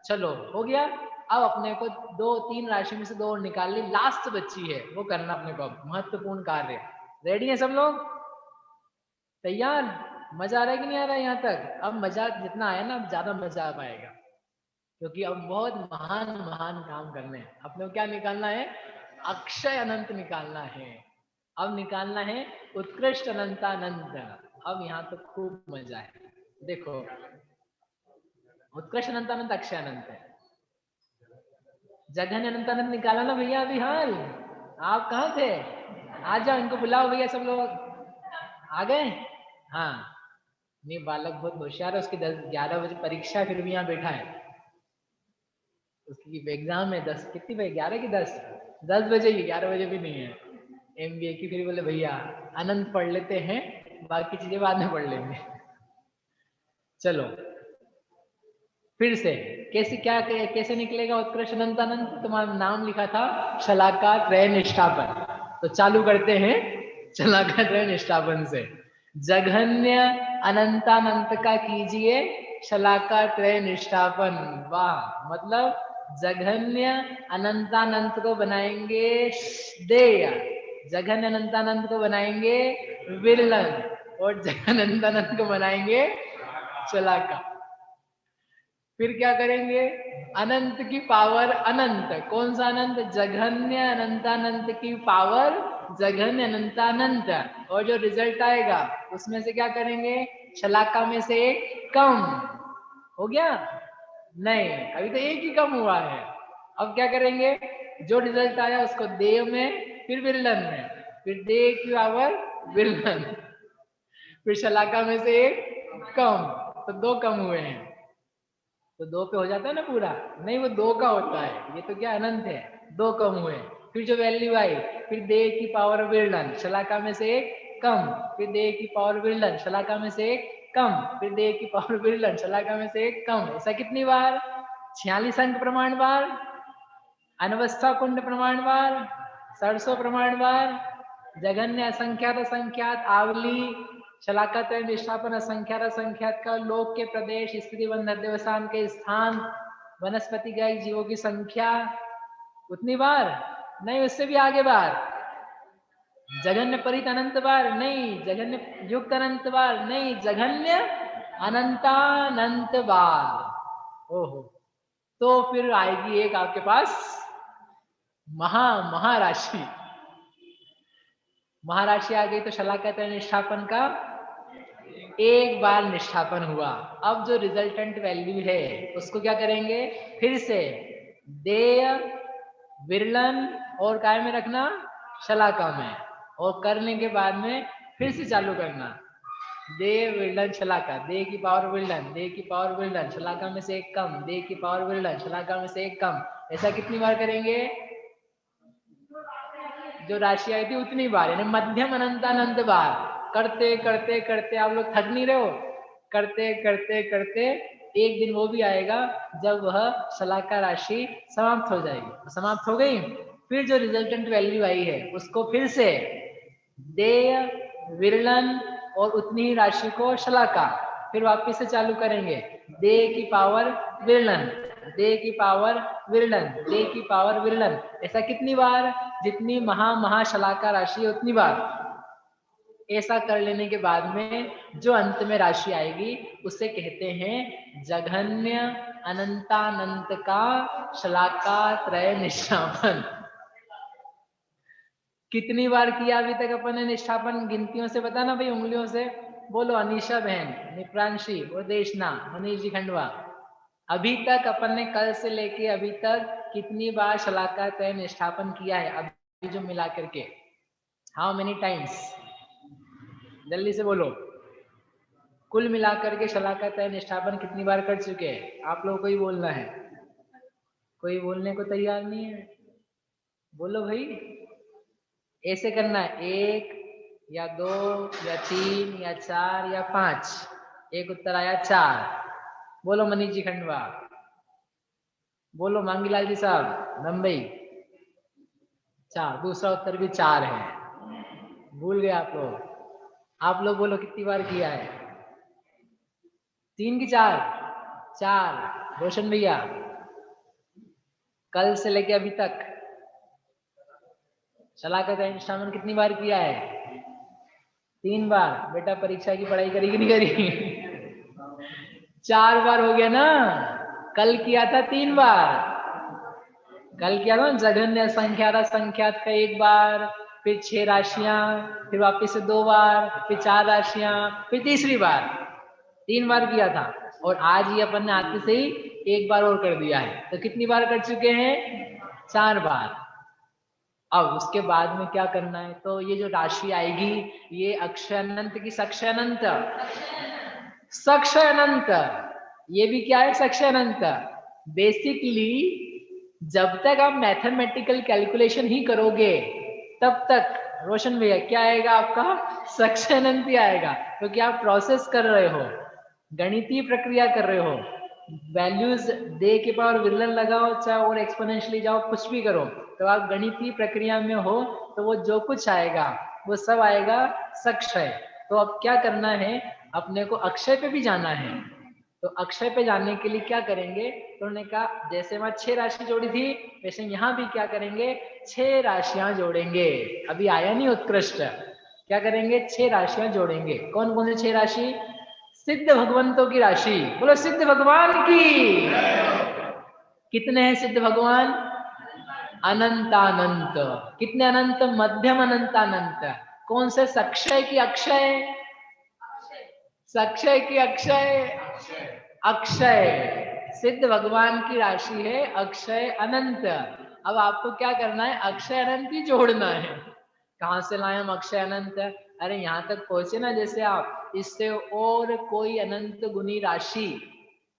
चलो हो गया। अब अपने को 2-3 राशि में से 2 और निकाल ली, लास्ट बच्ची है, वो करना अपने को महत्वपूर्ण कार्य। रेडी है सब लोग? तैयार? मजा आ रहा है कि नहीं आ रहा है यहाँ तक? अब मजा जितना आया ना, अब ज्यादा मजा आ पाएगा, क्योंकि अब बहुत महान महान काम करने हैं अपने को। क्या निकालना है? अक्षय अनंत निकालना है। अब निकालना है उत्कृष्ट अनंतानंत। अब यहाँ तो खूब मजा है। देखो, उत्कृष्ट अनंतानंत अक्षय अनंत है। जघन्य अनंतानंत निकाला ना भैया अभी हाल? आप कहाँ थे? आ जाओ, इनको बुलाओ भैया सब लोग। आ गए? हाँ। नहीं, बालक बहुत होशियार है, उसकी 10-11 बजे परीक्षा है, फिर भी यहाँ बैठा है। उसकी एग्जाम है 10, कितनी बजे? 11 की 10 बजे ही, 11 बजे भी नहीं है एमबीए की। फिर बोले भैया अनंत पढ़ लेते हैं, बाकी चीजें बाद में पढ़ लेंगे। चलो फिर से, कैसे निकलेगा उत्कृष्ट अनंतानंत? तुम्हारा नाम लिखा था शलाका त्रय निष्ठापन, तो चालू करते हैं शलाका त्रय निष्ठापन से। जघन्य अनंतानंत का कीजिए शलाका त्रय निष्ठापन। वाह, मतलब जघन्य अनंतानंत को बनाएंगे देय, जघन्य अनंतानंत को बनाएंगे विरलन, और जघन्य अनंतानंत को बनाएंगे शलाका। फिर क्या करेंगे? अनंत की पावर अनंत। कौन सा अनंत? जघन्य अनंतानंत की पावर जघन्य अनंतानंत। और जो रिजल्ट आएगा उसमें से क्या करेंगे? शलाका में से एक कम। हो गया? नहीं, अभी तो एक ही कम हुआ है। अब क्या करेंगे? जो रिजल्ट आया उसको देव में, फिर विरलन में, फिर देव की पावर विरलन, फिर शलाका में से एक कम। तो 2 कम हुए हैं। तो 2 पे हो जाता है ना पूरा? नहीं, वो 2 का होता है, ये तो क्या अनंत है। 2 कम हुए, फिर जो वैल्यू आई, फिर दे की पावर विरलन, शलाका में से एक कम, फिर दे की पावर विरलन, शलाका में से एक कम, फिर दे की पावर विरलन, शलाका में से एक कम। ऐसा कितनी बार? 46 अंक प्रमाण बार, अनवस्था कुंड प्रमाण बार, सरसों प्रमाण बार, जघन्य असंख्यात असंख्यात आवली, शलाकत निष्ठापन असंख्यात असंख्यात का, लोक के प्रदेश, स्त्री बंध देवस्थान के स्थान, वनस्पति गायक जीवों की संख्या, उतनी बार? नहीं, उससे भी आगे बार। जघन्य परित अनंत बार? नहीं। जघन्य युक्त अनंत बार? नहीं। जघन्य अनंतानंत बार। ओहो, तो फिर आएगी एक आपके पास महाराशि। महाराशि आ गई तो शलाकत निष्ठापन का एक बार निष्ठापन हुआ। अब जो रिजल्टेंट वैल्यू है उसको क्या करेंगे? फिर से देय, विरलन और काय में रखना? शलाका में। और करने के बाद में फिर से चालू करना, दे विरलन शलाका, दे की पावर विरलन, दे की पावर विरलन, शलाका में से एक कम, दे की पावर विरलन, शलाका में से एक कम। ऐसा कितनी बार करेंगे? जो राशि आई थी उतनी बार, यानी मध्यम अनंतानंत बार। करते करते करते आप लोग थक नहीं रहे हो? करते करते करते एक दिन वो भी आएगा जब वह शलाका राशि समाप्त हो जाएगी। समाप्त हो गई, फिर जो रिजल्टेंट वैल्यू आई है उसको फिर से देय, विरलन और उतनी ही राशि को शलाका, फिर वापस से चालू करेंगे। दे की पावर विरलन, दे की पावर विरलन, दे की पावर विरलन। ऐसा कितनी बार? जितनी महाशलाका राशि है उतनी बार। ऐसा कर लेने के बाद में जो अंत में राशि आएगी उसे कहते हैं जघन्य अनंतानंत का शलाका त्रय निष्ठापन। कितनी बार किया अभी तक अपन ने निष्ठापन? गिनतियों से बताना भाई, उंगलियों से बोलो। अनीशा बहन, निप्रांशी और देशना, मनीष जी खंडवा, अभी तक अपन ने कल से लेके अभी तक कितनी बार शलाका त्रय निष्ठापन किया है अभी जो मिला करके? How many times? जल्दी से बोलो। कुल मिलाकर के शलाका त्रय निष्ठापन कितनी बार कर चुके हैं? आप लोगों को ही बोलना है, कोई बोलने को तैयार नहीं है। बोलो भाई। ऐसे करना है, 1 या 2 या 3 या 4 या 5। एक उत्तर आया 4। बोलो मनीष जी खंडवा, बोलो मांगीलाल जी साहब मुंबई, 4। दूसरा उत्तर भी 4 है। भूल गए आप लोग? आप लोग बोलो कितनी बार किया है? 3 की 4? 4। रोशन भैया कल से लेके अभी तक शलाकत अनुष्ठान कितनी बार किया है? 3 बार। बेटा परीक्षा की पढ़ाई करी कि नहीं करी? 4 बार हो गया ना। कल किया था 3 बार। कल किया था जघन्य संख्यात संख्यात का 1 बार, फिर 6 राशियां, फिर वापिस से 2 बार, फिर 4 राशियां, फिर तीसरी बार। 3 बार किया था। और आज ही अपन ने आते से ही 1 बार और कर दिया है। तो कितनी बार कर चुके हैं? 4 बार। अब उसके बाद में क्या करना है? तो ये जो राशि आएगी ये अक्षय अनंत की सक्षय अनंत, सक्षय अनंत, ये भी क्या है? सक्षय अनंत। बेसिकली जब तक आप मैथमेटिकल कैलकुलेशन ही करोगे तब तक रोशन भैया क्या आएगा आपका? सक्षय अनंत ही आएगा, क्योंकि आप प्रोसेस कर रहे हो, गणितीय प्रक्रिया कर रहे हो। वैल्यूज दे के पावर विलन लगाओ चाहे और एक्सपोनेंशियली जाओ, कुछ भी करो, तो आप गणितीय प्रक्रिया में हो तो वो जो कुछ आएगा वो सब आएगा सक्षय। तो अब क्या करना है? अपने को अक्षय पे भी जाना है। तो अक्षय पे जाने के लिए क्या करेंगे? तो उन्होंने कहा जैसे वहां 6 राशि जोड़ी थी वैसे यहाँ भी क्या करेंगे? 6 राशियां जोड़ेंगे। अभी आया नहीं उत्कृष्ट? क्या करेंगे? 6 राशियां जोड़ेंगे। कौन कौन से 6 राशि? सिद्ध भगवंतों की राशि। बोलो सिद्ध भगवान की। कितने हैं सिद्ध भगवान? अनंतानंत। कितने अनंत? मध्यम अनंतानंत। कौन से? सक्षय की अक्षय? सक्षय की अक्षय? अक्षय। सिद्ध भगवान की राशि है अक्षय अनंत। अब आपको क्या करना है? अक्षय अनंत ही जोड़ना है। कहां से लाए हम अक्षय अनंत? अरे यहां तक पहुंचे ना, जैसे आप इससे और कोई अनंत गुनी राशि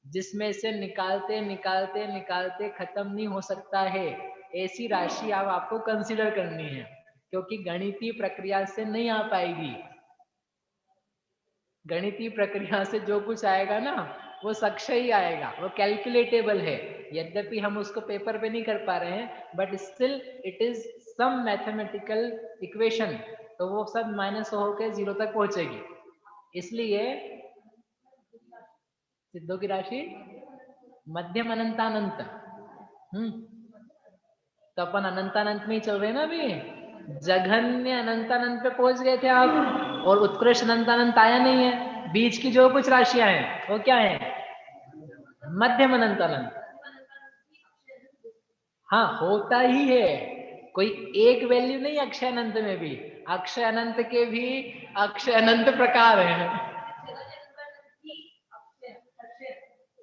जिसमें से निकालते निकालते निकालते खत्म नहीं हो सकता है, ऐसी राशि अब आपको कंसीडर करनी है, क्योंकि गणितीय प्रक्रिया से नहीं आ पाएगी। गणितीय प्रक्रिया से जो कुछ आएगा ना वो सक्षय ही आएगा, वो कैलकुलेटेबल है। यद्यपि हम उसको पेपर पे नहीं कर पा रहे हैं, but still it is some mathematical equation, तो वो सब माइनस होकर 0 तक पहुंचेगी। इसलिए सिद्धों की राशि मध्यम अनंतानंत। तो अपन अनंतानंत में ही चल रहे हैं ना अभी। जघन्य अनंतानंत पे पहुंच गए थे आप, और उत्कृष्ट अनंतानंत आया नहीं है। बीच की जो कुछ राशियां हैं वो क्या है? मध्यम अनंतानंत। हाँ होता ही है, कोई एक वैल्यू नहीं अक्षय अनंत में भी। अक्षय अनंत के भी अक्षय अनंत प्रकार हैं।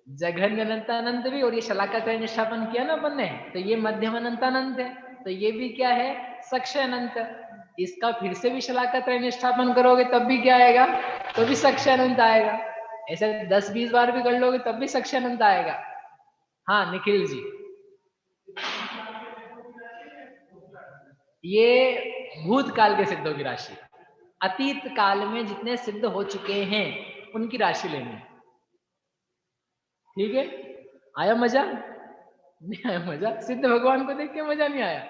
जघन्य अनंतानंत भी, और ये शलाका त्रय निष्ठापन किया ना अपन ने, तो ये मध्यम अनंतानंत है। तो ये भी क्या है? सक्षय अनंत। इसका फिर से भी शलाका त्रय निष्ठापन करोगे तब भी क्या आएगा? तो भी सक्षय अनंत आएगा। ऐसे 10-20 बार भी कर लोगे तब भी सक्षय अनंत आएगा। हाँ निखिल जी, ये भूतकाल के सिद्धों की राशि। अतीत काल में जितने सिद्ध हो चुके हैं उनकी राशि लेनी है। ठीक है? आया मजा? नहीं आया मजा? सिद्ध भगवान को देख के मजा नहीं आया?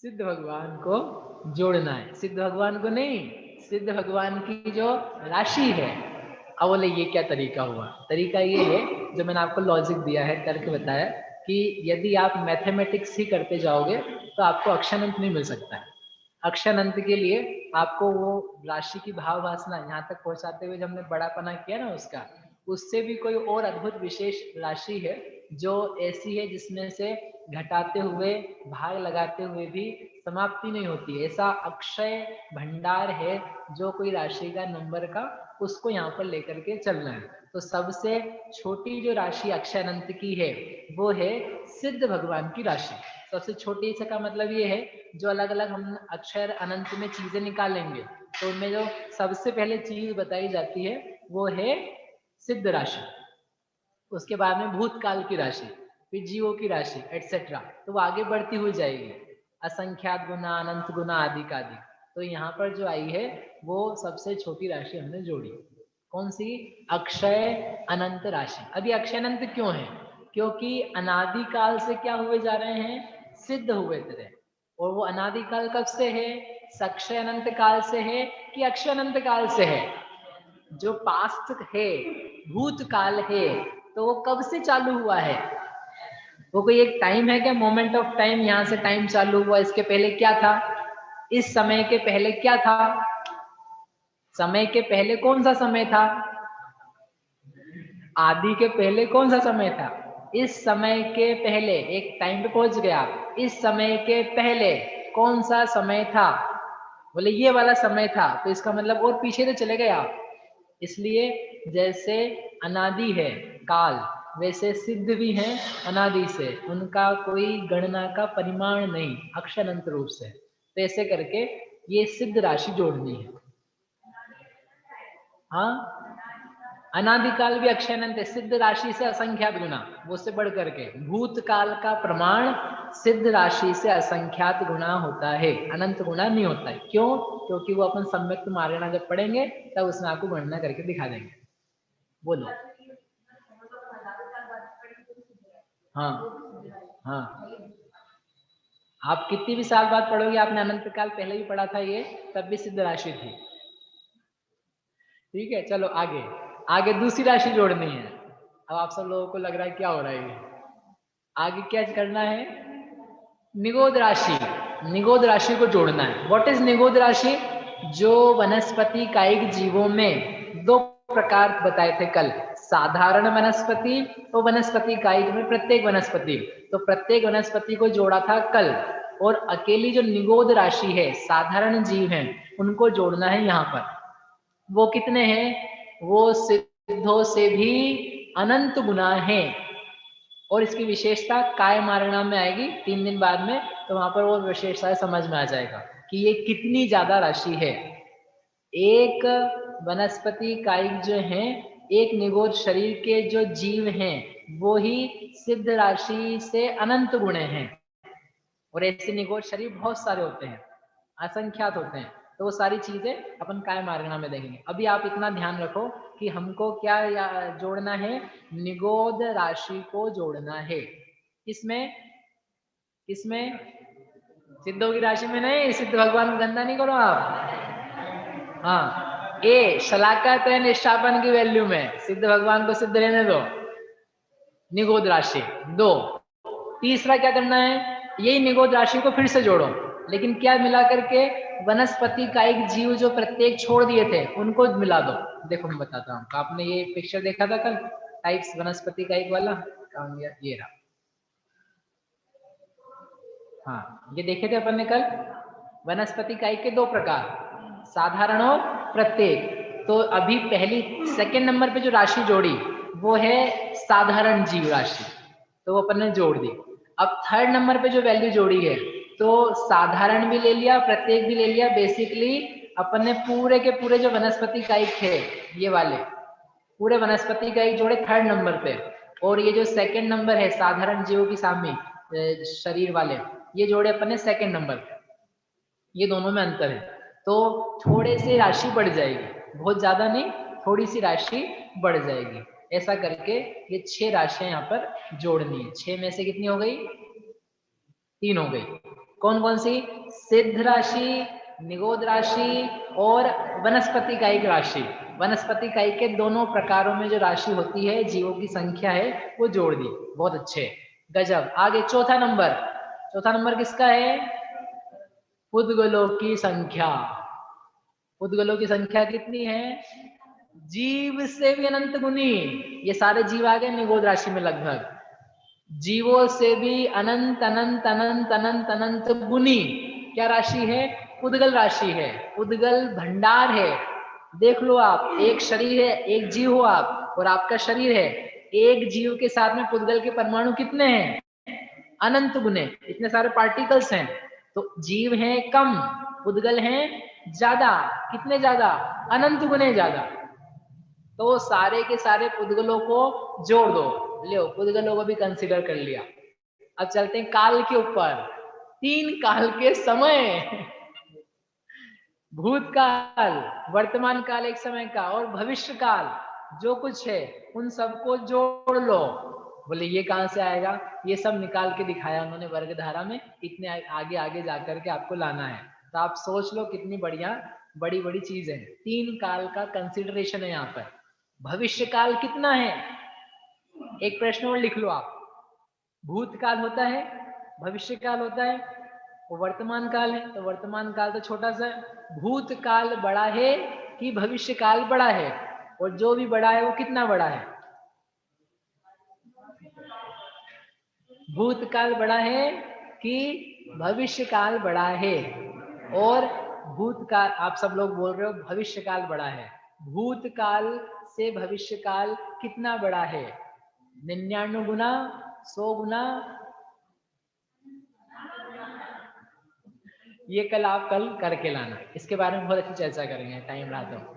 सिद्ध भगवान को जोड़ना है, सिद्ध भगवान को नहीं, सिद्ध भगवान की जो राशि है। अब बोले ये क्या तरीका हुआ? तरीका ये है जो मैंने आपको लॉजिक दिया है, करके बताया कि यदि आप मैथमेटिक्स ही करते जाओगे तो आपको अक्षानंत नहीं मिल सकता है। अक्षानंत के लिए आपको वो राशि की भाव वासना यहाँ तक पहुंचाते हुए जो हमने बड़ापना किया ना उसका, उससे भी कोई और अद्भुत विशेष राशि है जो ऐसी है जिसमें से घटाते हुए भाग लगाते हुए भी समाप्ति नहीं होती। ऐसा अक्षय भंडार है जो कोई राशि का नंबर का, उसको यहाँ पर लेकर के चलना है। तो सबसे छोटी जो राशि अक्षय अनंत की है वो है सिद्ध भगवान की राशि। सबसे छोटी से का मतलब ये है जो अलग अलग हम अक्षर अनंत में चीजें निकालेंगे तो उनमें जो सबसे पहले चीज बताई जाती है वो है सिद्ध राशि। उसके बाद में भूतकाल की राशि, फिर जीवों की राशि एटसेट्रा, तो वो आगे बढ़ती हुई जाएगी, असंख्यात गुना, अनंत गुना, आदि का आदि। तो यहाँ पर जो आई है वो सबसे छोटी राशि हमने जोड़ी। कौन सी? अक्षय अनंत राशि। अभी अक्षय अनंत क्यों है? क्योंकि अनादि काल से क्या हुए जा रहे हैं? सिद्ध हुए थे। और वो अनादि काल कब से है? सक्षय अनंत काल से है कि अक्षय अनंत काल से है? जो पास्ट है, भूतकाल है, तो वो कब से चालू हुआ है? वो कोई एक टाइम है क्या, मोमेंट ऑफ टाइम, यहाँ से टाइम चालू हुआ, इसके पहले क्या था, इस समय के पहले क्या था, समय के पहले कौन सा समय था, आदि के पहले कौन सा समय था, इस समय के पहले, एक टाइम पे पहुंच गया, इस समय के पहले कौन सा समय था, बोले ये वाला समय था, तो इसका मतलब और पीछे तो चले गए आप। इसलिए जैसे अनादि है काल, वैसे सिद्ध भी हैं अनादि से, उनका कोई गणना का परिमाण नहीं, अक्षरंत रूप से। तो ऐसे करके ये सिद्ध राशि जोड़नी है। हाँ, अनादिकाल भी अक्षयनंत है, सिद्ध राशि से असंख्यात गुना, वो से बढ़ करके भूतकाल का प्रमाण सिद्ध राशि से असंख्यात गुना होता है, अनंत गुना नहीं होता है। क्यों? क्योंकि वो अपन सम्यक्त मार्गणा जब पढ़ेंगे तब उसमें आपको गणना करके दिखा देंगे। बोलो। हाँ हाँ, आप कितनी भी साल बाद पढ़ोगे, आपने अनंत काल पहले भी पढ़ा था ये, तब भी सिद्ध राशि थी। ठीक है, चलो आगे। आगे दूसरी राशि जोड़नी है। अब आप सब लोगों को लग रहा है क्या हो रहा है ये, आगे क्या करना है, निगोद राशि, निगोद राशि को जोड़ना है। व्हाट इज निगोद राशि? जो वनस्पति कायिक जीवों में दो प्रकार बताए थे कल, साधारण वनस्पति और वनस्पति कायिक में प्रत्येक वनस्पति, तो प्रत्येक वनस्पति को जोड़ा था कल, और अकेली जो निगोद राशि है, साधारण जीव हैं, उनको जोड़ना है यहाँ पर। वो कितने हैं? वो सिद्धों से भी अनंत गुना है, और इसकी विशेषता काय मारणा में आएगी 3 दिन बाद में, तो वहां पर वो विशेषता समझ में आ जाएगा कि ये कितनी ज्यादा राशि है। एक वनस्पति कायिक जो हैं, एक निगोद शरीर के जो जीव हैं, वो ही सिद्ध राशि से अनंत गुणे हैं, और ऐसे निगोद शरीर बहुत सारे होते हैं, असंख्यात होते हैं। तो वो सारी चीजें अपन काय मार्गना में देखेंगे। अभी आप इतना ध्यान रखो कि हमको क्या जोड़ना है, निगोद राशि को जोड़ना है। किसमें? किसमें? सिद्धों की राशि में नहीं, सिद्ध भगवान को गंदा नहीं करो आप। हाँ, ए शलाका तय निष्ठापन की वैल्यू में सिद्ध भगवान को सिद्ध रहने दो, निगोद राशि 2। तीसरा क्या करना है, यही निगोद राशि को फिर से जोड़ो, लेकिन क्या मिला करके, वनस्पति कायिक जीव जो प्रत्येक छोड़ दिए थे उनको मिला दो। देखो मैं बताता हूँ, आपने ये पिक्चर देखा था कल, टाइप्स वनस्पति कायिक वाला, काम ये रहा। हाँ, ये देखे थे अपन ने कल, वनस्पति कायिक के 2 प्रकार, साधारण और प्रत्येक। तो अभी पहली सेकंड नंबर पे जो राशि जोड़ी वो है साधारण जीव राशि, तो वो अपन ने जोड़ दी। अब थर्ड नंबर पे जो वैल्यू जोड़ी है, तो साधारण भी ले लिया, प्रत्येक भी ले लिया। बेसिकली अपन ने पूरे के पूरे जो वनस्पति कायिक थे, ये वाले पूरे वनस्पति कायिक जोड़े थर्ड नंबर पे, और ये जो सेकंड नंबर है साधारण जीवों की सामी शरीर वाले, ये जोड़े अपन ने सेकंड नंबर पे। ये दोनों में अंतर है, तो थोड़े से राशि बढ़ जाएगी, बहुत ज्यादा नहीं, थोड़ी सी राशि बढ़ जाएगी। ऐसा करके ये 6 राशियां यहाँ पर जोड़नी है। 6 में से कितनी हो गई? 3 हो गई। कौन कौन सी? सिद्ध राशि, निगोद राशि और वनस्पति कायिक राशि। वनस्पति कायिक के दोनों प्रकारों में जो राशि होती है, जीवों की संख्या है, वो जोड़ दी। बहुत अच्छे, गजब। आगे चौथा नंबर, चौथा नंबर किसका है? पुद्गलों की संख्या। पुद्गलों की संख्या कितनी है? जीव से भी अनंत गुनी। ये सारे जीव आ गए निगोद राशि में, लगभग जीवों से भी अनंत अनंत अनंत अनंत अनंत गुनी क्या राशि है? पुद्गल राशि है, पुद्गल भंडार है। देख लो आप, एक शरीर है, एक जीव हो आप, और आपका शरीर है, एक जीव के साथ में पुद्गल के परमाणु कितने हैं? अनंत गुने, इतने सारे पार्टिकल्स हैं। तो जीव हैं कम, पुद्गल हैं ज्यादा। कितने ज्यादा? अनंत गुने ज्यादा। तो सारे के सारे पुद्गलों को जोड़ दो। लो, पुद्गलों को भी कंसीडर कर लिया। अब चलते हैं काल के ऊपर। 3 काल के समय, भूतकाल, वर्तमान काल एक समय का, और भविष्य काल जो कुछ है, उन सबको जोड़ लो। बोले ये कहां से आएगा? ये सब निकाल के दिखाया उन्होंने वर्गधारा में, इतने आगे आगे जाकर के आपको लाना है। तो आप सोच लो कितनी बढ़िया बड़ी बड़ी चीज है। 3 काल का कंसिडरेशन है यहाँ पर। भविष्य काल कितना है? एक प्रश्न और लिख लो आप, भूतकाल होता है, भविष्य काल होता है, वो वर्तमान काल है, तो वर्तमान काल तो छोटा सा है। भूतकाल बड़ा है कि भविष्य काल बड़ा है, और जो भी बड़ा है वो कितना बड़ा है? भूतकाल बड़ा है कि भविष्य काल बड़ा है? और भूतकाल, आप सब लोग बोल रहे हो भविष्य काल बड़ा है, भूतकाल से भविष्य काल कितना बड़ा है? 99 गुना, 100 गुना? ये कल आप कल करके लाना, इसके बारे में बहुत अच्छी चर्चा करेंगे, टाइम रहा तो।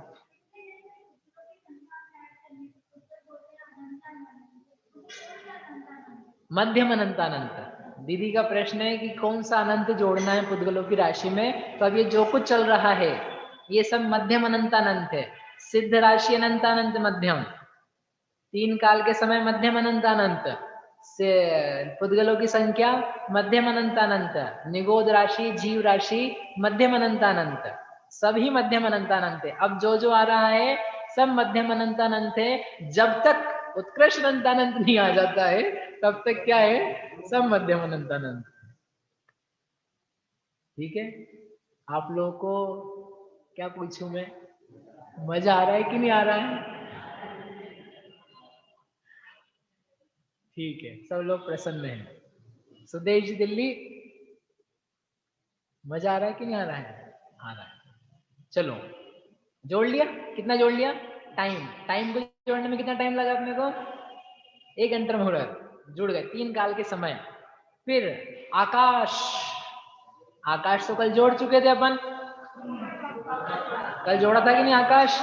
मध्यम अनंतानंत, दीदी का प्रश्न है कि कौन सा अनंत जोड़ना है पुद्गलों की राशि में। तो अब ये जो कुछ चल रहा है ये सब मध्यम अनंतानंत है। सिद्ध राशि अनंतानंत मध्यम, 3 काल के समय मध्यम अनंतानंत से पुद्गलों की संख्या मध्यम अनंतानंत, निगोद राशि, जीव राशि मध्यम अनंतानंत, सभी मध्यम अनंतानंत है। अब जो जो आ रहा है सब मध्यम अनंतानंत है। जब तक उत्कृष्ट अनंतानंत नहीं आ जाता है तब तक क्या है? सब मध्यम अनंतानंत। ठीक है, आप लोगों को क्या पूछूं मैं? मजा आ रहा है कि नहीं आ रहा है? ठीक है, सब लोग प्रसन्न हैं। सुदेश जी दिल्ली, मजा आ रहा है कि नहीं आ रहा है? आ रहा है। चलो, जोड़ लिया? कितना जोड़ लिया? टाइम, टाइम को जोड़ने में कितना टाइम लगा अपने को? 1 अंतर मुहूर्त, जुड़ गए 3 काल के समय। फिर आकाश, आकाश तो कल जोड़ चुके थे अपन, कल जोड़ा था कि नहीं? आकाश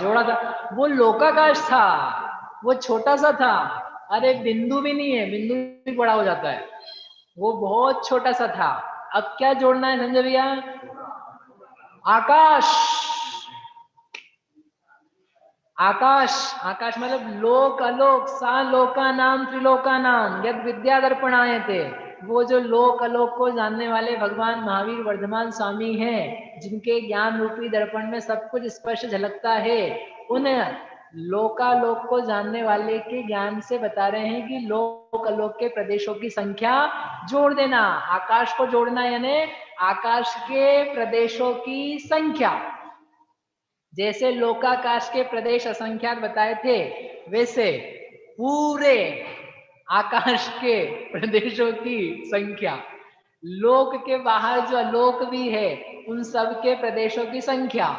जोड़ा था, वो लोकाकाश था, वो छोटा सा था। अरे बिंदु भी नहीं है, बिंदु भी बड़ा हो जाता है, वो बहुत छोटा सा था। अब क्या जोड़ना है संजय भैया? आकाश, आकाश, आकाश मतलब लोक अलोक, सा लोका नाम त्रिलोका नाम यद विद्या दर्पण आए थे। वो जो लोक अलोक को जानने वाले भगवान महावीर वर्धमान स्वामी हैं, जिनके ज्ञान रूपी दर्पण में सब कुछ स्पष्ट झलकता है, उन लोकालोक को जानने वाले के ज्ञान से बता रहे हैं कि लोक अलोक के प्रदेशों की संख्या जोड़ देना। आकाश को जोड़ना यानी आकाश के प्रदेशों की संख्या। जैसे लोकाकाश के प्रदेश असंख्यात बताए थे, वैसे पूरे आकाश के प्रदेशों की संख्या, लोक के बाहर जो अलोक भी है उन सब के प्रदेशों की संख्या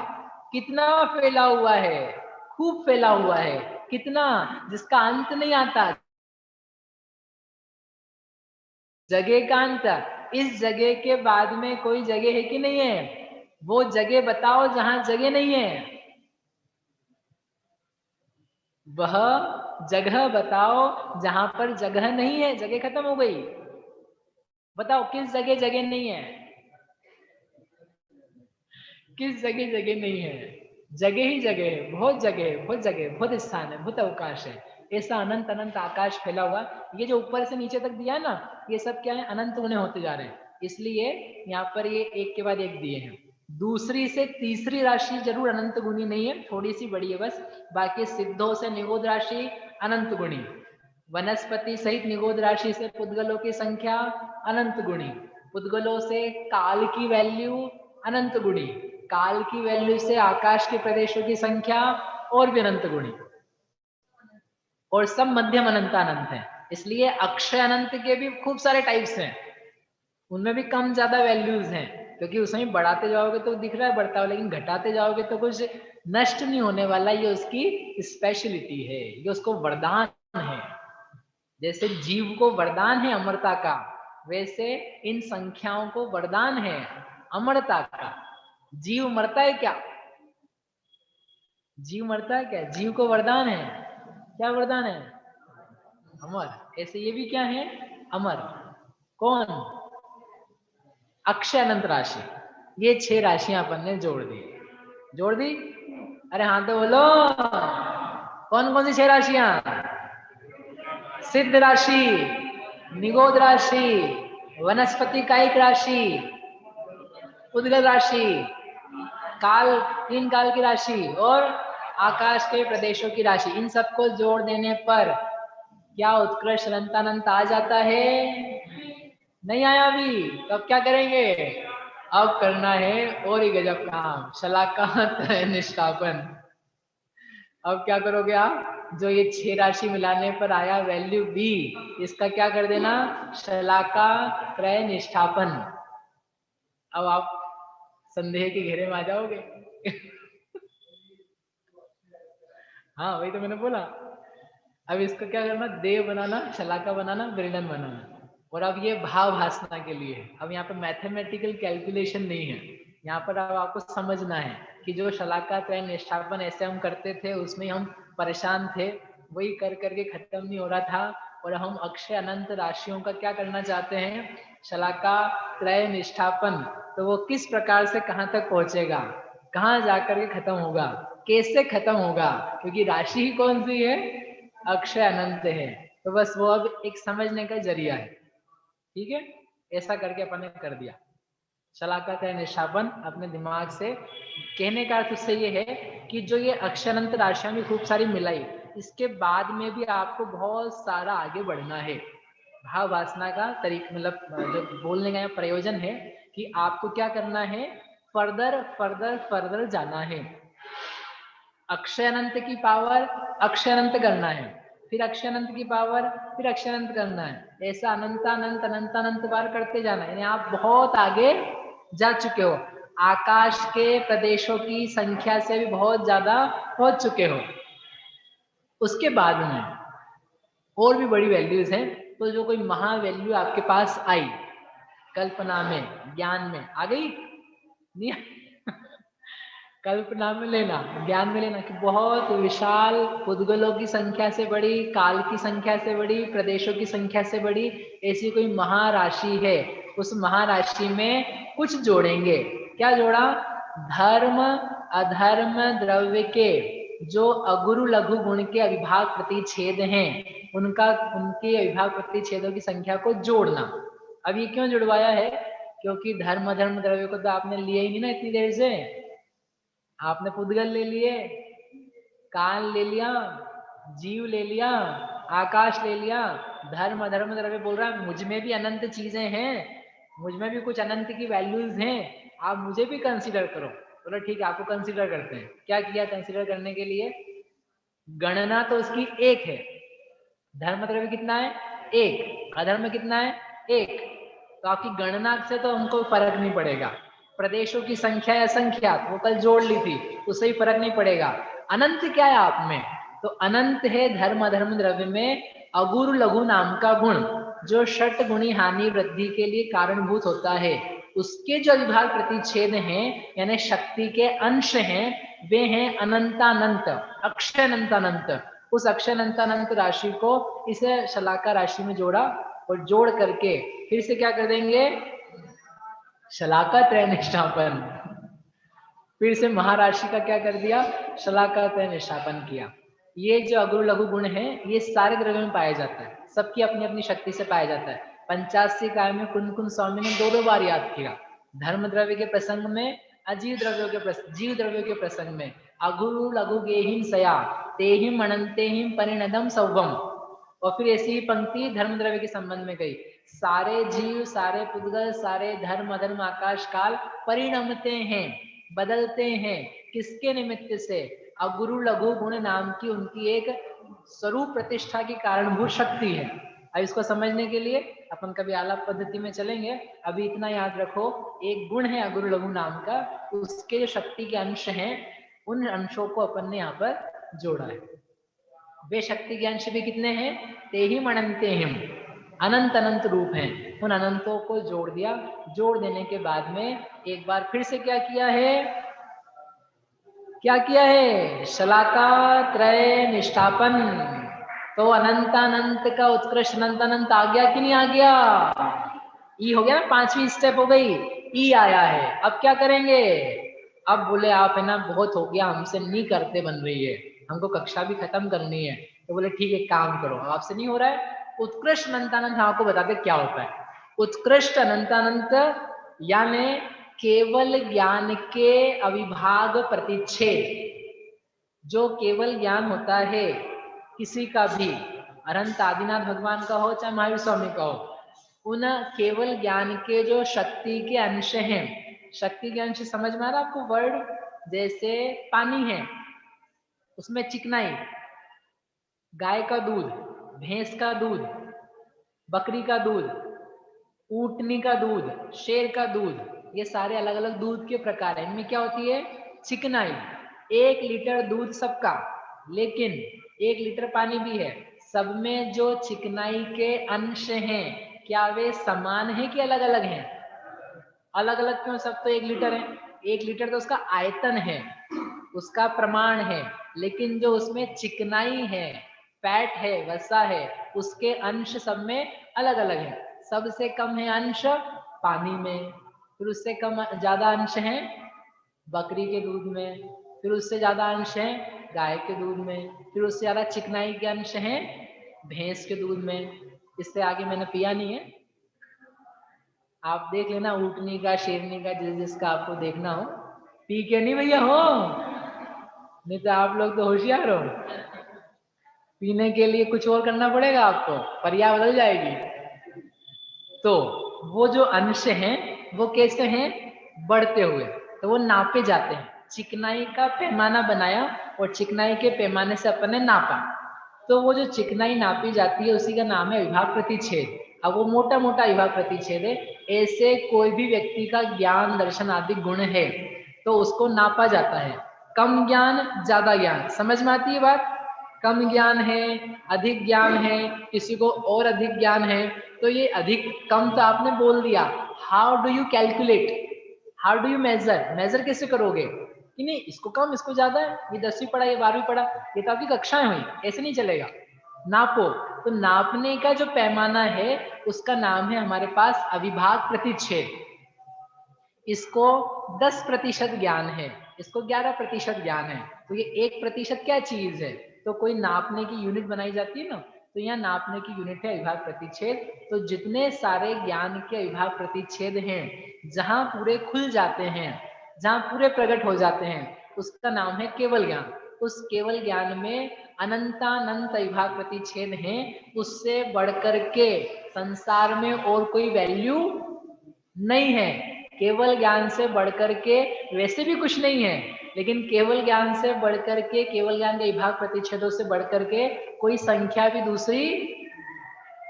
कितना फैला हुआ है? खूब फैला हुआ है। कितना? जिसका अंत नहीं आता, जगह का अंत। इस जगह के बाद में कोई जगह है कि नहीं है? वो जगह बताओ जहां जगह नहीं है, वह जगह बताओ जहां पर जगह नहीं है, जगह खत्म हो गई। बताओ किस जगह जगह नहीं है? किस जगह जगह नहीं है? जगह ही जगह है, बहुत जगह है, बहुत जगह है, बहुत स्थान है, बहुत अवकाश है। ऐसा अनंत अनंत आकाश फैला हुआ। ये जो ऊपर से नीचे तक दिया है ना, ये सब क्या है? अनंत गुणे होते जा रहे हैं, इसलिए यहाँ पर ये एक के बाद एक दिए हैं। दूसरी से तीसरी राशि जरूर अनंत गुणी नहीं है, थोड़ी सी बड़ी है बस। बाकी सिद्धों से निगोद राशि अनंत गुणी, वनस्पति सहित निगोद राशि से पुद्गलों की संख्या अनंत गुणी, पुद्गलों से काल की वैल्यू अनंत गुणी, काल की वैल्यू से आकाश के प्रदेशों की संख्या और भी अनंत गुणी, और सब मध्यम अनंतानंत है। इसलिए अक्षय अनंत के भी खूब सारे टाइप्स हैं, उनमें भी कम ज्यादा वैल्यूज हैं, क्योंकि उसमें बढ़ाते जाओगे तो दिख रहा है बढ़ता हुआ, लेकिन घटाते जाओगे तो कुछ नष्ट नहीं होने वाला। ये उसकी स्पेशलिटी है, ये उसको वरदान है। जैसे जीव को वरदान है अमरता का, वैसे इन संख्याओं को वरदान है अमरता का। जीव मरता है क्या? जीव मरता है क्या? जीव को वरदान है, क्या वरदान है? अमर। ऐसे ये भी क्या है? अमर। कौन? अक्षय अनंत राशि। ये 6 राशियां अपन ने जोड़ दी, जोड़ दी? अरे हाँ तो बोलो, कौन कौन सी 6 राशियां? सिद्ध राशि, निगोद राशि, वनस्पति कायिक राशि, उद्गल राशि, काल 3 काल की राशि और आकाश के प्रदेशों की राशि। इन सबको जोड़ देने पर क्या उत्कृष्ट अनंतानंत आ जाता है? नहीं आया अभी, तो अब क्या करेंगे? अब करना है और ही गजब काम, शलाका त्रय निष्ठापन। अब क्या करोगे आप? जो ये 6 राशि मिलाने पर आया वैल्यू बी, इसका क्या कर देना? शलाका त्रय निष्ठापन। अब आप संदेह के घेरे में आ जाओगे। हाँ वही तो मैंने बोला। अब इसको क्या करना? देव बनाना, शलाका बनाना, वृणन बनाना। और अब ये भाव भासना के लिए है। अब यहाँ पर मैथमेटिकल कैलकुलेशन नहीं है, यहाँ पर अब आपको समझना है कि जो शलाका त्रय निष्ठापन ऐसे हम करते थे उसमें हम परेशान थे, वही कर करके खत्म नहीं हो रहा था। और हम अक्षय अनंत राशियों का क्या करना चाहते हैं? शलाका त्रय निष्ठापन। तो वो किस प्रकार से कहाँ तक पहुंचेगा, कहाँ जाकर के खत्म होगा, कैसे खत्म होगा, क्योंकि राशि ही कौन सी है? अक्षय अनंत है। तो बस वो अब एक समझने का जरिया है। ठीक है, ऐसा करके अपन ने कर दिया। शलाका त्रय निष्ठापन अपने दिमाग से। कहने का अर्थ उससे ये है कि जो ये अक्षरांत राशियां भी खूब सारी मिलाई, इसके बाद में भी आपको बहुत सारा आगे बढ़ना है। भाव वासना का तरीका, मतलब जो बोलने का प्रयोजन है कि आपको क्या करना है? फर्दर फर्दर फर्दर जाना है। अक्षय अनंत की पावर अक्षय अनंत करना है, फिर अक्षय अनंत की पावर, फिर अक्षय अनंत करना है। ऐसा अनंतानंत अनंतानंत बार करते जाना है। यानी आप बहुत आगे जा चुके हो, आकाश के प्रदेशों की संख्या से भी बहुत ज्यादा पहुंच चुके हो। उसके बाद में और भी बड़ी वैल्यूज हैं। तो जो कोई महा वैल्यू आपके पास आई, कल्पना में, ज्ञान में आ गई नहीं? कल्पना में लेना, ज्ञान में लेना कि बहुत विशाल उद्गलों की संख्या से बड़ी, काल की संख्या से बड़ी, प्रदेशों की संख्या से बड़ी ऐसी कोई महाराशि है। उस महाराशि में कुछ जोड़ेंगे। क्या जोड़ा? धर्म अधर्म द्रव्य के जो अगुरु लघु गुण के अविभाग प्रतिच्छेद हैं, उनके अविभाग प्रतिच्छेदों की संख्या को जोड़ना। अब ये क्यों जुड़वाया है? क्योंकि धर्म अधर्म द्रव्य को तो आपने लिया ही नहीं ना इतनी देर से। आपने पुद्गल ले लिए, काल ले लिया, जीव ले लिया, आकाश ले लिया। धर्म अधर्म द्रव्य बोल रहा है मुझ में भी अनंत चीजें हैं, मुझ में भी कुछ अनंत की वैल्यूज हैं, आप मुझे भी कंसीडर करो। बोलो ठीक है, आपको कंसीडर करते हैं। क्या किया कंसीडर करने के लिए? गणना तो उसकी एक है। धर्म द्रव्य कितना है? एक। अधर्म कितना है? एक। तो आपकी गणना से तो हमको फर्क नहीं पड़ेगा। प्रदेशों की संख्या या संख्या वो कल जोड़ ली थी, उससे ही फर्क नहीं पड़ेगा। अनंत क्या है आप में? तो अनंत है धर्म अधर्म द्रव्य में अगुरु लघु नाम का गुण, जो षट गुणी हानि वृद्धि के लिए कारणभूत होता है। उसके जो विभाग प्रतिच्छेद हैं, यानी शक्ति के अंश हैं, वे हैं अनंतानंत, अक्षय अनंतानंत। उस अक्षय अनंतानंत राशि को इस शलाका राशि में जोड़ा, और जोड़ करके फिर से क्या कर देंगे? शलाका त्रय निष्ठापन। फिर से महाराशि का क्या कर दिया? शलाका त्रय निष्ठापन किया। ये जो अगुरु लघु गुण है, ये सारे द्रव्यों में पाया जाता है, सबकी अपनी अपनी शक्ति से पाया जाता है। 85 काय में कुन कुन स्वामी ने 2 बार याद किया। धर्म द्रव्य के प्रसंग में, अजीव द्रव्यों के जीव द्रव्यों के प्रसंग में। अगुरु लघु गेहिम सया तेहिम अनंतेहिम परिणदम सौभम। और फिर ऐसी ही पंक्ति धर्म द्रव्य के संबंध में गई। सारे जीव, सारे पुद्गल, सारे धर्म अधर्म आकाश काल परिणमते हैं, बदलते हैं। किसके निमित्त से? अगुरु लघु गुण नाम की उनकी एक स्वरूप प्रतिष्ठा की कारणभूत शक्ति है। अब इसको समझने के लिए अपन कभी आलाप पद्धति में चलेंगे। अभी इतना याद रखो, एक गुण है अगुरु लघु नाम का, उसके जो शक्ति के अंश हैं, उन अंशों को अपन ने यहाँ पर जोड़ा है। वे शक्ति के अंश भी कितने हैं? तेहिम अनंतेहिम, अनंत अनंत रूप हैं। उन अनंतों को जोड़ दिया। जोड़ देने के बाद में एक बार फिर से क्या किया है? क्या किया है? शलाका त्रय निष्ठापन। तो अनंतानंत का उत्कृष्ट अनंतानंत आ गया कि नहीं आ गया? ई हो गया ना, 5वीं स्टेप हो गई, ई आया है। अब क्या करेंगे? अब बोले आप है ना बहुत हो गया, हमसे नहीं करते बन रही है, हमको कक्षा भी खत्म करनी है। तो बोले ठीक है काम करो, आपसे नहीं हो रहा है। उत्कृष्ट अनंतानंत आपको बताते क्या होता है। उत्कृष्ट अनंतानंत यानी केवल ज्ञान के अविभाग प्रतिच्छेद। जो केवल ज्ञान होता है किसी का भी, अनंत आदिनाथ भगवान का हो चाहे महावीर स्वामी का हो, उन केवल ज्ञान के जो शक्ति के अंश हैं, शक्ति के अंश समझ में आ रहा आपको वर्ड? जैसे पानी है, उसमें चिकनाई, गाय का दूध, भैंस का दूध, बकरी का दूध, ऊंटनी का दूध, शेर का दूध, ये सारे अलग अलग दूध के प्रकार हैं। इनमें क्या होती है? चिकनाई। 1 लीटर दूध सबका, लेकिन 1 लीटर पानी भी है, सब में जो चिकनाई के अंश हैं, क्या वे समान है कि अलग अलग हैं? अलग अलग क्यों? सब तो 1 लीटर है। 1 लीटर तो उसका आयतन है, उसका प्रमाण है, लेकिन जो उसमें चिकनाई है, फैट है, वसा है, उसके अंश सब में अलग अलग है। सबसे कम है अंश पानी में, फिर उससे कम ज्यादा अंश है बकरी के दूध में, फिर उससे ज्यादा अंश है गाय के दूध में, फिर उससे ज्यादा चिकनाई के अंश है भैंस के दूध में। इससे आगे मैंने पिया नहीं है, आप देख लेना, ऊँटनी का, शेरनी का, जिसका आपको देखना हो। पी के नहीं भैया हो, नहीं तो आप लोग तो होशियार हो। पीने के लिए कुछ और करना पड़ेगा आपको, पर्याय बदल जाएगी। तो वो जो अंश हैं वो कैसे हैं? बढ़ते हुए, तो वो नापे जाते हैं। चिकनाई का पैमाना बनाया और चिकनाई के पैमाने से अपन ने नापा, तो वो जो चिकनाई नापी जाती है उसी का नाम है विभाग प्रतिच्छेद। अब वो मोटा मोटा विभाग प्रतिच्छेद है। ऐसे कोई भी व्यक्ति का ज्ञान, दर्शन आदि गुण है तो उसको नापा जाता है। कम ज्ञान, ज्यादा ज्ञान, समझ में आती है बात? कम ज्ञान है, अधिक ज्ञान है, किसी को और अधिक ज्ञान है, तो ये अधिक कम तो आपने बोल दिया, how do you calculate, how do you measure, measure कैसे करोगे कि नहीं इसको कम इसको ज्यादा है, ये 10वीं पढ़ा ये 12वीं पढ़ा, ये तो आपकी कक्षाएं हुई, ऐसे नहीं चलेगा। नापो, तो नापने का जो पैमाना है उसका नाम है हमारे पास अविभाग प्रतिच्छेद। इसको 10% ज्ञान है, इसको 11% ज्ञान है, तो ये 1% क्या चीज है? तो कोई नापने की यूनिट बनाई जाती है ना, तो यहाँ नापने की यूनिट है अविभाग प्रतिच्छेद। तो जितने सारे ज्ञान के अविभाग प्रतिच्छेद हैं, जहां पूरे खुल जाते हैं, जहां पूरे प्रकट हो जाते हैं, उसका नाम है केवल ज्ञान। उस केवल ज्ञान में अनंतानंत अविभाग प्रतिच्छेद हैं, उससे बढ़कर के संसार में और कोई वैल्यू नहीं है। केवल ज्ञान से बढ़कर के वैसे भी कुछ नहीं है, लेकिन केवल ज्ञान से बढ़कर के, केवल ज्ञान के विभाग प्रतिच्छेदों से बढ़कर के कोई संख्या भी दूसरी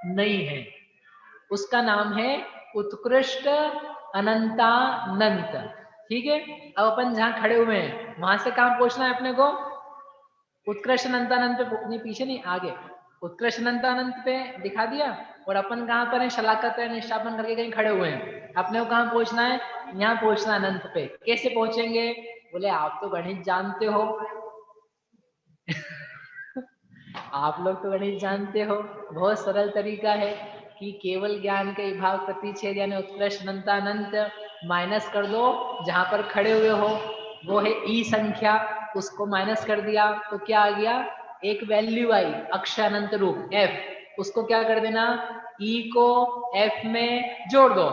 नहीं है। उसका नाम है उत्कृष्ट अनंतानंत। ठीक है, अब अपन जहां खड़े हुए हैं वहां से कहां पहुंचना है अपने को? उत्कृष्ट अनंतानंत पे, नहीं पीछे नहीं आगे, उत्कृष्ट अनंतानंत पे दिखा दिया। और अपन कहाँ पर है? शलाका निष्ठापन करके कहीं खड़े हुए हैं, अपने को कहाँ पहुंचना है? यहाँ पहुंचना अनंत पे। कैसे पहुंचेंगे? बोले आप तो गणित जानते हो आप लोग तो गणित जानते हो, बहुत सरल तरीका है कि केवल ज्ञान के विभाग प्रतिच्छेद यानी उत्कृष्ट अनंतानंत माइनस कर दो, जहां पर खड़े हुए हो वो है ई संख्या, उसको माइनस कर दिया तो क्या आ गया? एक वैल्यू आई अक्षय अनंत रूप एफ, उसको क्या कर देना? ई को एफ में जोड़ दो,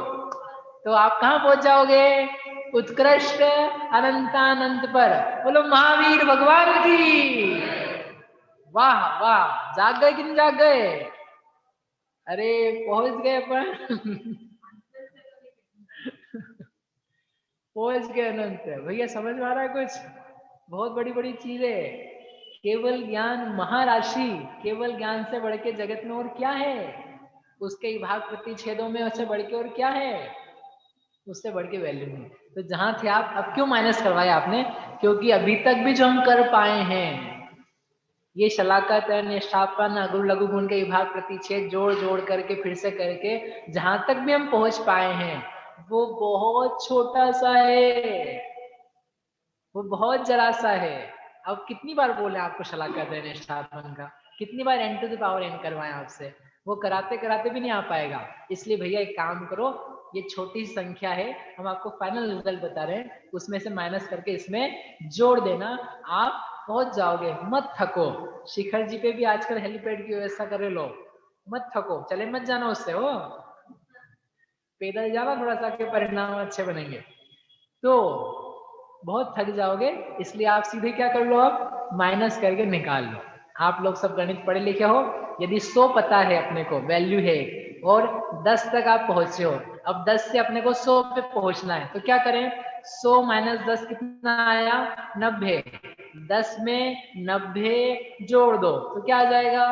तो आप कहां पहुंच जाओगे? उत्कृष्ट अनंतानंत पर। बोलो महावीर भगवान की। वाह वाह, जाग गए कि नहीं जाग गए? अरे पहुंच गए अपन पहुंच गए अनंत। भैया समझ में आ रहा है कुछ? बहुत बड़ी बड़ी चीज है। केवल ज्ञान महाराशि, केवल ज्ञान से बढ़ के जगत में और क्या है? उसके विभाग प्रतिच्छेदों में उससे बढ़ के और क्या है? उससे बढ़ के वैल्यू नहीं। तो जहां थे आप, अब क्यों माइनस करवाया आपने? क्योंकि अभी तक भी जो हम कर पाए हैं, ये शलाका तय निष्ठापन अगुण लघु गुण के विभाग प्रतिच्छेद जोड़ जोड़ करके फिर से करके जहां तक भी हम पहुंच पाए हैं वो बहुत छोटा सा है, वो बहुत जरा सा है। अब कितनी बार बोले आपको शलाका तय निष्ठापन का, कितनी बार n to the power n करवाएं आपसे, वो कराते कराते भी नहीं आ पाएगा। इसलिए भैया एक काम करो, ये छोटी सी संख्या है, हम आपको फाइनल रिजल्ट बता रहे हैं, उसमें से माइनस करके इसमें जोड़ देना, आप पहुंच जाओगे। मत थको, शिखर जी पे भी आजकल हेलीपैड की व्यवस्था करे लो, मत थको, चले मत जाना उससे, हो पैदल जाना थोड़ा सा के परिणाम अच्छे बनेंगे। तो बहुत थक जाओगे, इसलिए आप सीधे क्या कर लो, अब माइनस करके निकाल लो। आप लोग सब गणित पढ़े लिखे हो, यदि 100 पता है अपने को, वैल्यू है, और 10 तक आप पहुंचे हो, अब 10 से अपने को 100 पे पहुंचना है, तो क्या करें? 100 माइनस 10 कितना आया? 90। 10 में 90 जोड़ दो तो क्या आ जाएगा?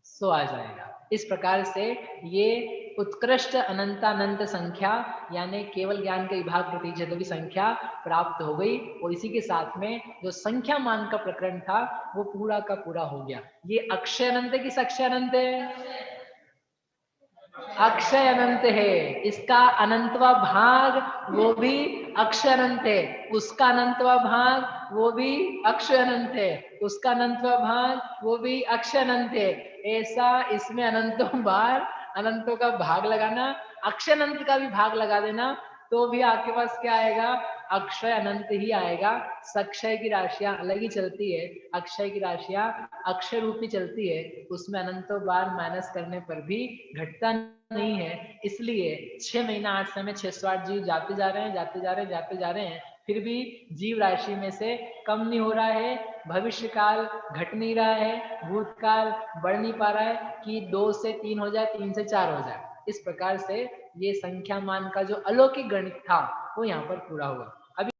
100 आ जाएगा। इस प्रकार से ये उत्कृष्ट अनंतानंत संख्या यानी केवल ज्ञान के विभाग प्रतिशतों की संख्या प्राप्त हो गई, और इसी के साथ में जो संख्या मान का प्रकरण था वो पूरा का पूरा हो गया। ये अक्षय अनंत है कि सक्षय अनंत है? अक्षय अनंत है। इसका अनंतवा भाग वो भी अक्षय अनंत है, उसका अनंतवा भाग वो भी अक्षय अनंत है, उसका अनंतवा भाग वो भी अक्षय अनंत है। ऐसा इसमें अनंतों बार अनंतों का भाग लगाना, अक्षय अनंत का भी भाग लगा देना, तो भी आपके पास क्या आएगा? अक्षय अनंत ही आएगा। सक्षय की राशियां अलग ही चलती है, अक्षय की राशियां अक्षय रूपी चलती है, उसमें अनंतों बार माइनस करने पर भी घटता नहीं है। इसलिए 6 महीना 8 समय 608 जीव जाते जा रहे हैं, जाते जा रहे हैं, जाते जा रहे हैं, फिर भी जीव राशि में से कम नहीं हो रहा है, भविष्य काल घट नहीं रहा है, भूतकाल बढ़ नहीं पा रहा है कि 2 से 3 हो जाए, 3 से 4 हो जाए। इस प्रकार से ये संख्या मान का जो अलौकिक गणित था वो यहाँ पर पूरा हुआ।